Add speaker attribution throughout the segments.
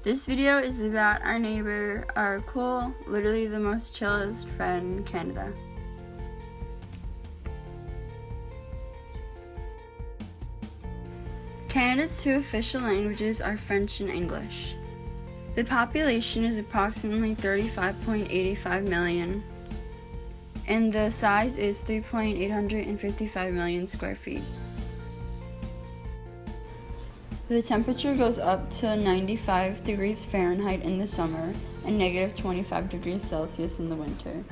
Speaker 1: This video is about our neighbor, our cool, literally the most chillest friend, Canada. Canada's two official languages are French and English. The population is approximately 35.85 million, and the size is 3.855 million square feet. The temperature goes up to 95 degrees Fahrenheit in the summer and negative 25 degrees Celsius in the winter.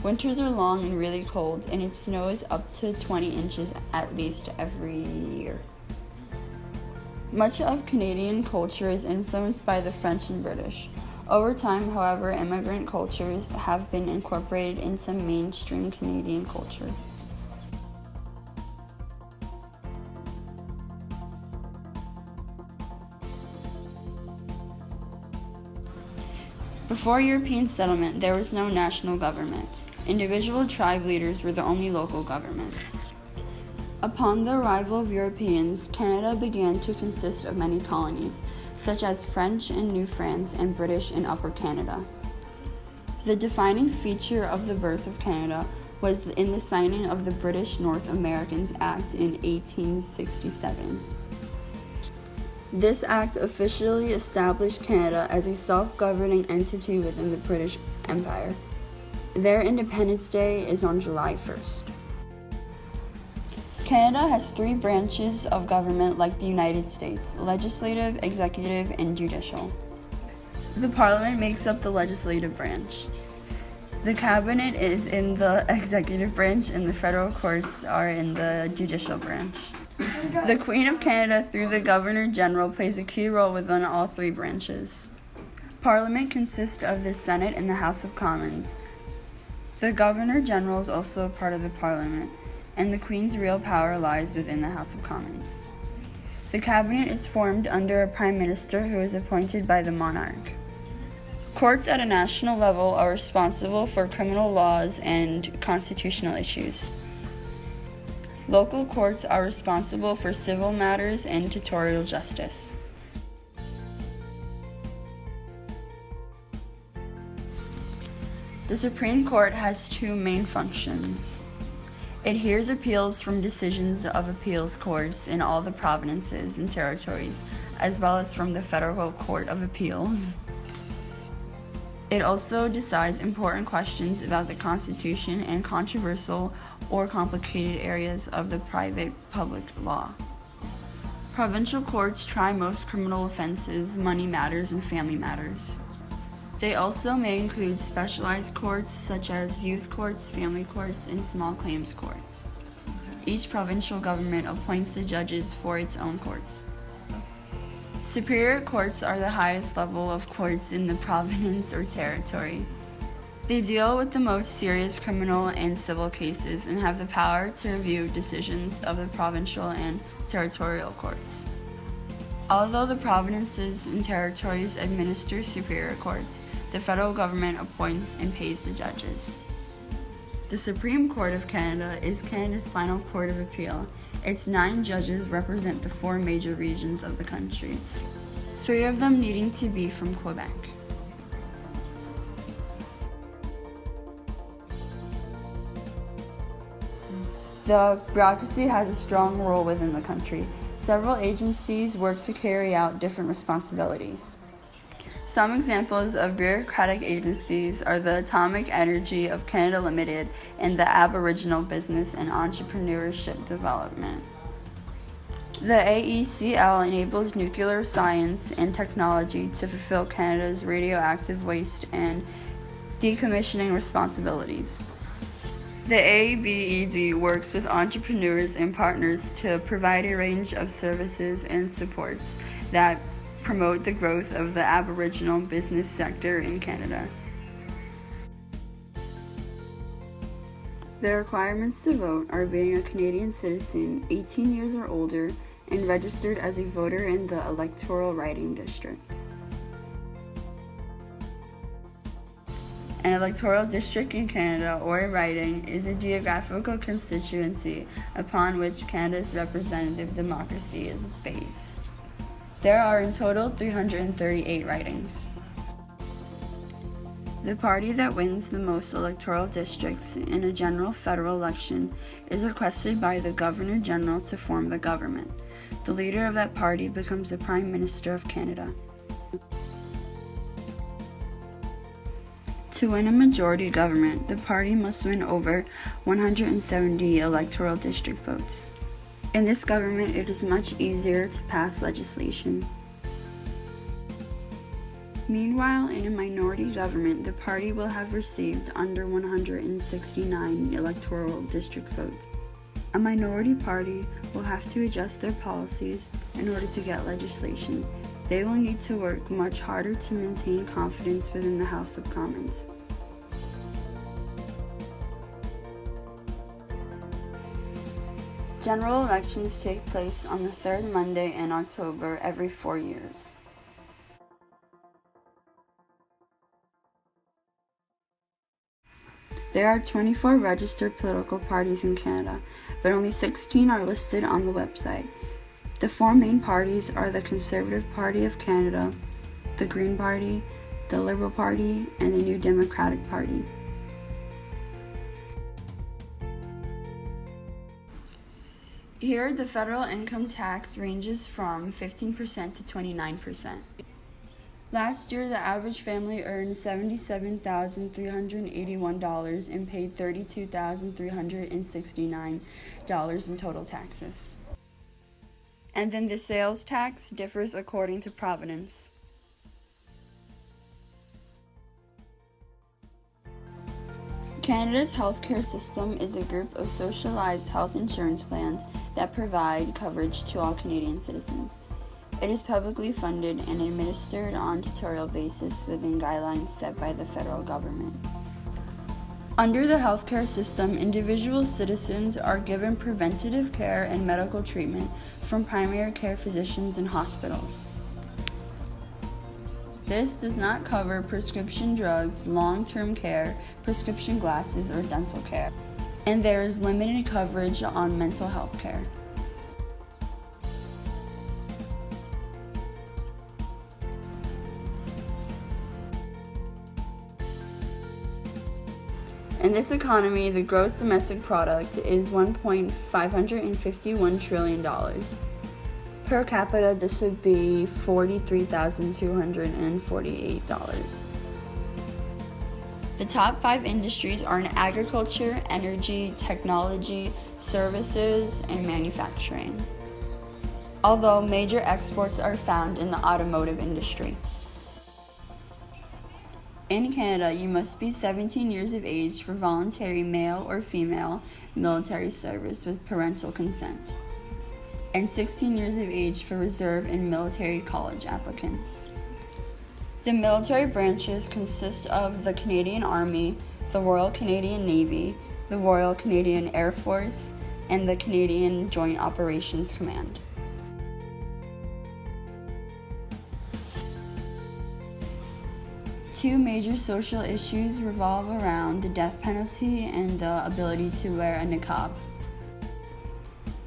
Speaker 1: Winters are long and really cold, and it snows up to 20 inches at least every year. Much of Canadian culture is influenced by the French and British. Over time, however, immigrant cultures have been incorporated in some mainstream Canadian culture. Before European settlement, there was no national government. Individual tribe leaders were the only local government. Upon the arrival of Europeans, Canada began to consist of many colonies, such as French in New France and British in Upper Canada. The defining feature of the birth of Canada was in the signing of the British North Americans Act in 1867. This act officially established Canada as a self-governing entity within the British Empire. Their Independence Day is on July 1st. Canada has three branches of government like the United States: legislative, executive, and judicial. The Parliament makes up the legislative branch. The Cabinet is in the executive branch, and the federal courts are in the judicial branch. The Queen of Canada, through the Governor-General, plays a key role within all three branches. Parliament consists of the Senate and the House of Commons. The Governor-General is also a part of the Parliament, and the Queen's real power lies within the House of Commons. The Cabinet is formed under a Prime Minister who is appointed by the monarch. Courts at a national level are responsible for criminal laws and constitutional issues. Local courts are responsible for civil matters and territorial justice. The Supreme Court has two main functions. It hears appeals from decisions of appeals courts in all the provinces and territories, as well as from the Federal Court of Appeals. It also decides important questions about the Constitution and controversial or complicated areas of the private-public law. Provincial courts try most criminal offenses, money matters, and family matters. They also may include specialized courts such as youth courts, family courts, and small claims courts. Each provincial government appoints the judges for its own courts. Superior courts are the highest level of courts in the province or territory. They deal with the most serious criminal and civil cases and have the power to review decisions of the provincial and territorial courts. Although the provinces and territories administer superior courts, the federal government appoints and pays the judges. The Supreme Court of Canada is Canada's final court of appeal. Its 9 judges represent the 4 major regions of the country, 3 of them needing to be from Quebec. The bureaucracy has a strong role within the country. Several agencies work to carry out different responsibilities. Some examples of bureaucratic agencies are the Atomic Energy of Canada Limited and the Aboriginal Business and Entrepreneurship Development. The AECL enables nuclear science and technology to fulfill Canada's radioactive waste and decommissioning responsibilities. The ABED works with entrepreneurs and partners to provide a range of services and supports that promote the growth of the Aboriginal business sector in Canada. The requirements to vote are being a Canadian citizen, 18 years or older, and registered as a voter in the electoral writing district. An electoral district in Canada, or riding, is a geographical constituency upon which Canada's representative democracy is based. There are in total 338 ridings. The party that wins the most electoral districts in a general federal election is requested by the Governor General to form the government. The leader of that party becomes the Prime Minister of Canada. To win a majority government, the party must win over 170 electoral district votes. In this government, it is much easier to pass legislation. Meanwhile, in a minority government, the party will have received under 169 electoral district votes. A minority party will have to adjust their policies in order to get legislation. They will need to work much harder to maintain confidence within the House of Commons. General elections take place on the third Monday in October every 4 years. There are 24 registered political parties in Canada, but only 16 are listed on the website. The four main parties are the Conservative Party of Canada, the Green Party, the Liberal Party, and the New Democratic Party. Here, the federal income tax ranges from 15% to 29%. Last year, the average family earned $77,381 and paid $32,369 in total taxes. And then the sales tax differs according to province. Canada's healthcare system is a group of socialized health insurance plans that provide coverage to all Canadian citizens. It is publicly funded and administered on a tutorial basis within guidelines set by the federal government. Under the healthcare system, individual citizens are given preventative care and medical treatment from primary care physicians and hospitals. This does not cover prescription drugs, long-term care, prescription glasses, or dental care. And there is limited coverage on mental health care. In this economy, the gross domestic product is $1.551 trillion. Per capita, this would be $43,248. The top 5 industries are in agriculture, energy, technology, services, and manufacturing, although major exports are found in the automotive industry. In Canada, you must be 17 years of age for voluntary male or female military service with parental consent, and 16 years of age for reserve and military college applicants. The military branches consist of the Canadian Army, the Royal Canadian Navy, the Royal Canadian Air Force, and the Canadian Joint Operations Command. Two major social issues revolve around the death penalty and the ability to wear a niqab.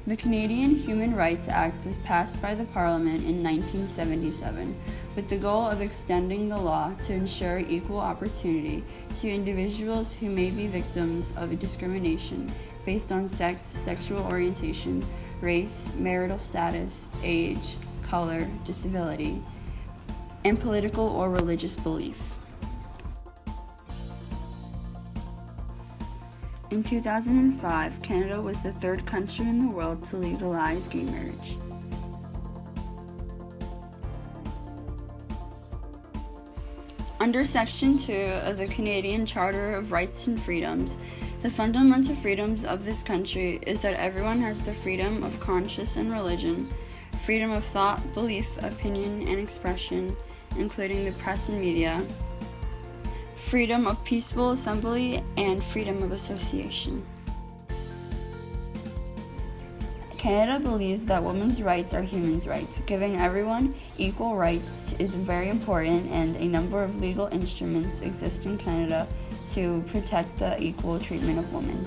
Speaker 1: The Canadian Human Rights Act was passed by the Parliament in 1977 with the goal of extending the law to ensure equal opportunity to individuals who may be victims of discrimination based on sex, sexual orientation, race, marital status, age, color, disability, and political or religious belief. In 2005, Canada was the third country in the world to legalize gay marriage. Under Section 2 of the Canadian Charter of Rights and Freedoms, the fundamental freedoms of this country is that everyone has the freedom of conscience and religion, freedom of thought, belief, opinion, and expression, including the press and media, freedom of peaceful assembly, and freedom of association. Canada believes that women's rights are human rights. Giving everyone equal rights is very important, and a number of legal instruments exist in Canada to protect the equal treatment of women.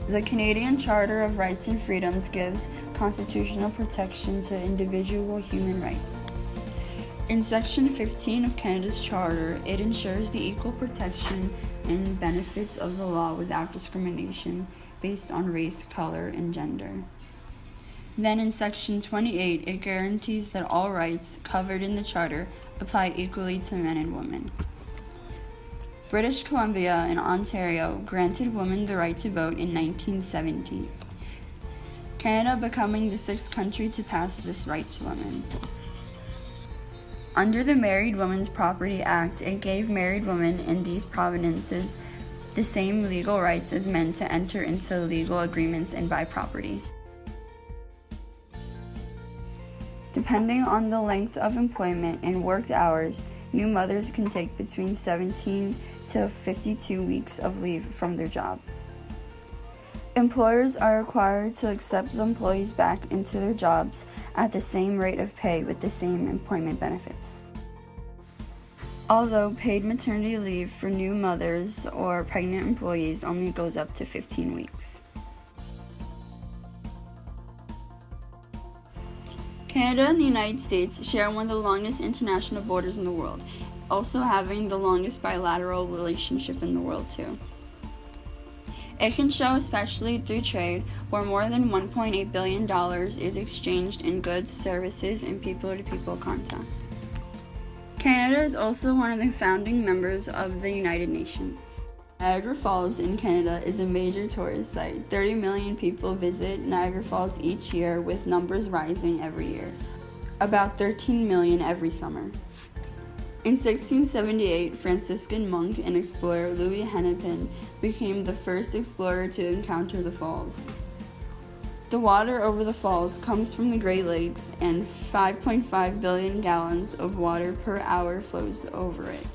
Speaker 1: The Canadian Charter of Rights and Freedoms gives constitutional protection to individual human rights. In Section 15 of Canada's Charter, it ensures the equal protection and benefits of the law without discrimination based on race, color, and gender. Then in Section 28, it guarantees that all rights covered in the Charter apply equally to men and women. British Columbia and Ontario granted women the right to vote in 1970, Canada becoming the sixth country to pass this right to women. Under the Married Women's Property Act, it gave married women in these provinces the same legal rights as men to enter into legal agreements and buy property. Depending on the length of employment and worked hours, new mothers can take between 17 to 52 weeks of leave from their job. Employers are required to accept the employees back into their jobs at the same rate of pay with the same employment benefits. Although paid maternity leave for new mothers or pregnant employees only goes up to 15 weeks. Canada and the United States share one of the longest international borders in the world, also having the longest bilateral relationship in the world too. It can show especially through trade, where more than $1.8 billion is exchanged in goods, services, and people-to-people contact. Canada is also one of the founding members of the United Nations. Niagara Falls in Canada is a major tourist site. 30 million people visit Niagara Falls each year, with numbers rising every year. About 13 million every summer. In 1678, Franciscan monk and explorer Louis Hennepin became the first explorer to encounter the falls. The water over the falls comes from the Great Lakes, and 5.5 billion gallons of water per hour flows over it.